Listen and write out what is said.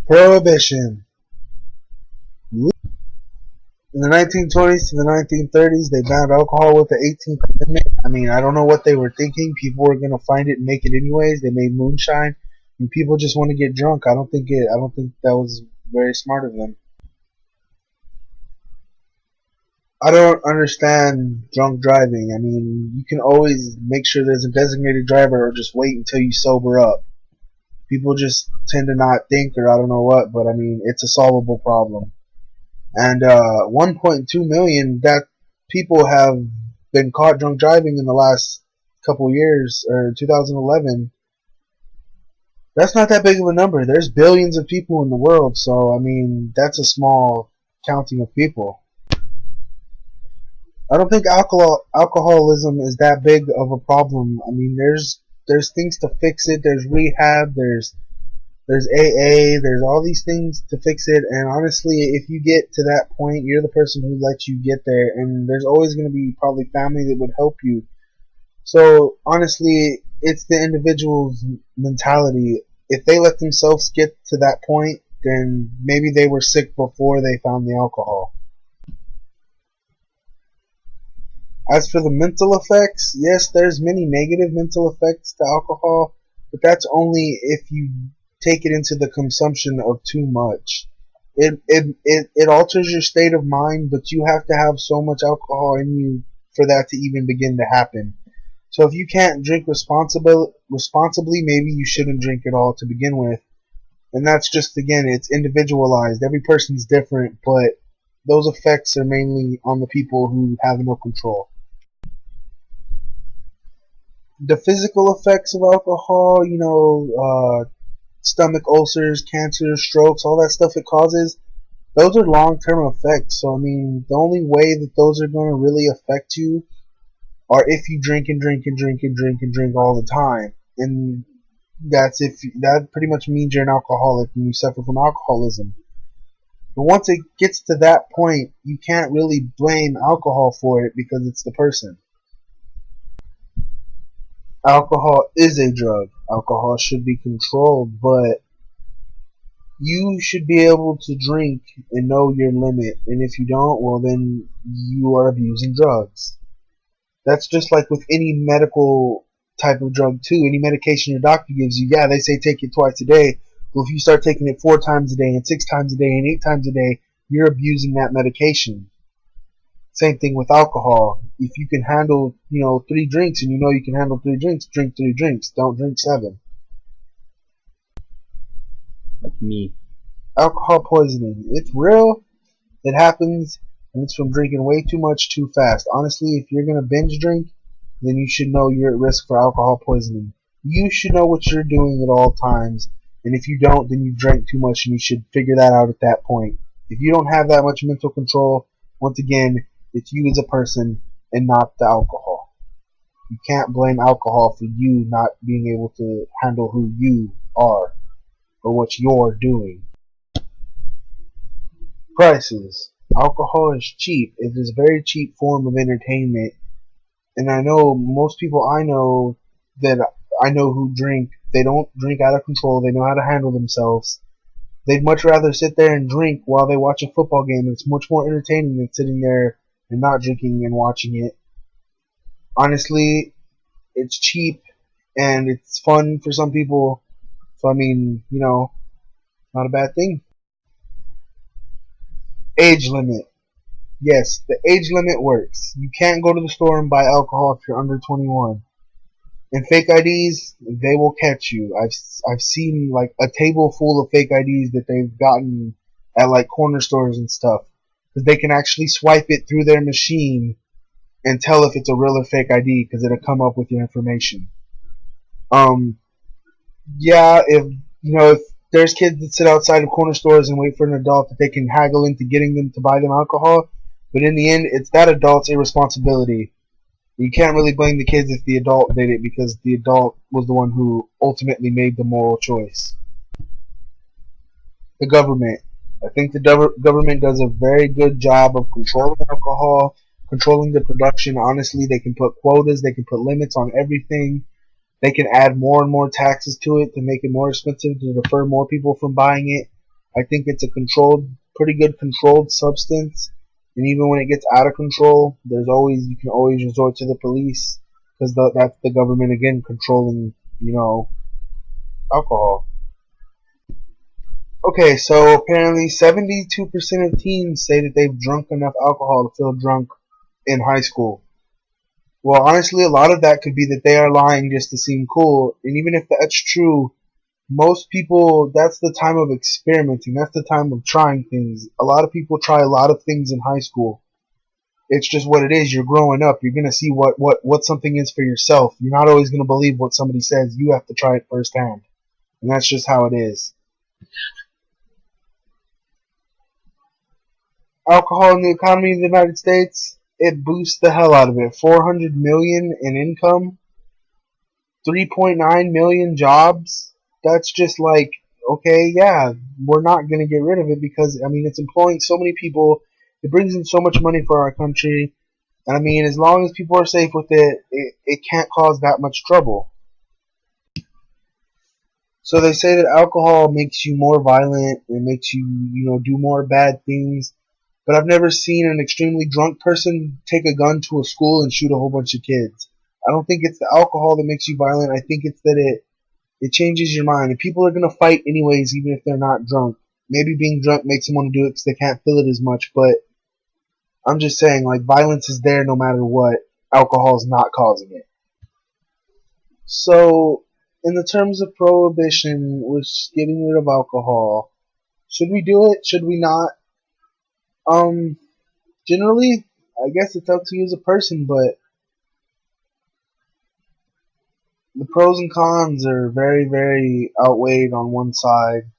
Prohibition. In the 1920s to the 1930s, they banned alcohol with the 18th Amendment. I mean, I don't know what they were thinking. People were gonna find it and make it anyways. They made moonshine, and people just want to get drunk. I don't think that was very smart of them. I don't understand drunk driving. I mean, you can always make sure there's a designated driver, or just wait until you sober up. People just tend to not think, or I don't know what, but I mean, it's a solvable problem. And 1.2 million that people have been caught drunk driving in the last couple years, or 2011. That's not that big of a number. There's billions of people in the world, so I mean, that's a small counting of people. I don't think alcoholism is that big of a problem. I mean, there's things to fix it. There's rehab. There's AA. There's all these things to fix it. And honestly, if you get to that point, you're the person who lets you get there. And there's always going to be probably family that would help you. So honestly, it's the individual's mentality. If they let themselves get to that point, then maybe they were sick before they found the alcohol. As for the mental effects, yes, there's many negative mental effects to alcohol, but that's only if you take it into the consumption of too much. It alters your state of mind, but you have to have so much alcohol in you for that to even begin to happen. So if you can't drink responsibly, maybe you shouldn't drink at all to begin with. And that's just, again, it's individualized. Every person's different, but those effects are mainly on the people who have no control. The physical effects of alcohol, stomach ulcers, cancer, strokes, all that stuff it causes, those are long-term effects. So, I mean, the only way that those are going to really affect you are if you drink and drink and drink and drink and drink all the time. And that pretty much means you're an alcoholic and you suffer from alcoholism. But once it gets to that point, you can't really blame alcohol for it because it's the person. Alcohol is a drug. Alcohol should be controlled, but you should be able to drink and know your limit. And if you don't, well, then you are abusing drugs. That's just like with any medical type of drug too. Any medication your doctor gives you, yeah, they say take it twice a day. Well, if you start taking it 4 times a day and 6 times a day and 8 times a day, you're abusing that medication. Same thing with alcohol. If you can handle, 3 drinks and you know you can handle 3 drinks, drink 3 drinks. Don't drink 7. Like me. Alcohol poisoning. It's real. It happens, and it's from drinking way too much too fast. Honestly, if you're going to binge drink, then you should know you're at risk for alcohol poisoning. You should know what you're doing at all times, and if you don't, then you drank too much, and you should figure that out at that point. If you don't have that much mental control, once again, it's you as a person and not the alcohol. You can't blame alcohol for you not being able to handle who you are or what you're doing. Prices. Alcohol is cheap. It is a very cheap form of entertainment. And I know most people I know who drink, they don't drink out of control. They know how to handle themselves. They'd much rather sit there and drink while they watch a football game. It's much more entertaining than sitting there and not drinking and watching it. Honestly, it's cheap and it's fun for some people. So, I mean, not a bad thing. Age limit. Yes, the age limit works. You can't go to the store and buy alcohol if you're under 21. And fake IDs, they will catch you. I've seen like a table full of fake IDs that they've gotten at like corner stores and stuff. Because they can actually swipe it through their machine and tell if it's a real or fake ID because it'll come up with your information. Yeah, if there's kids that sit outside of corner stores and wait for an adult that they can haggle into getting them to buy them alcohol, but in the end, it's that adult's irresponsibility. You can't really blame the kids if the adult did it because the adult was the one who ultimately made the moral choice. The government. I think the government does a very good job of controlling alcohol, controlling the production. Honestly, they can put quotas, they can put limits on everything. They can add more and more taxes to it to make it more expensive to deter more people from buying it. I think it's a pretty good controlled substance. And even when it gets out of control, you can always resort to the police because that's the government again controlling, alcohol. Okay, so apparently 72% of teens say that they've drunk enough alcohol to feel drunk in high school. Well, honestly, a lot of that could be that they are lying just to seem cool. And even if that's true, most people, that's the time of experimenting. That's the time of trying things. A lot of people try a lot of things in high school. It's just what it is. You're growing up. You're going to see what something is for yourself. You're not always going to believe what somebody says. You have to try it firsthand. And that's just how it is. Alcohol in the economy of the United States, it boosts the hell out of it. 400 million in income, 3.9 million jobs. That's just like, okay, yeah, we're not going to get rid of it because, I mean, it's employing so many people. It brings in so much money for our country. And I mean, as long as people are safe with it can't cause that much trouble. So they say that alcohol makes you more violent. It makes you, do more bad things. But I've never seen an extremely drunk person take a gun to a school and shoot a whole bunch of kids. I don't think it's the alcohol that makes you violent. I think it's that it changes your mind. And people are going to fight anyways, even if they're not drunk. Maybe being drunk makes them want to do it because they can't feel it as much. But I'm just saying, like, violence is there no matter what. Alcohol is not causing it. So, in the terms of prohibition, with getting rid of alcohol, should we do it? Should we not? Um, Generally, I guess it's up to you as a person, but the pros and cons are very, very outweighed on one side.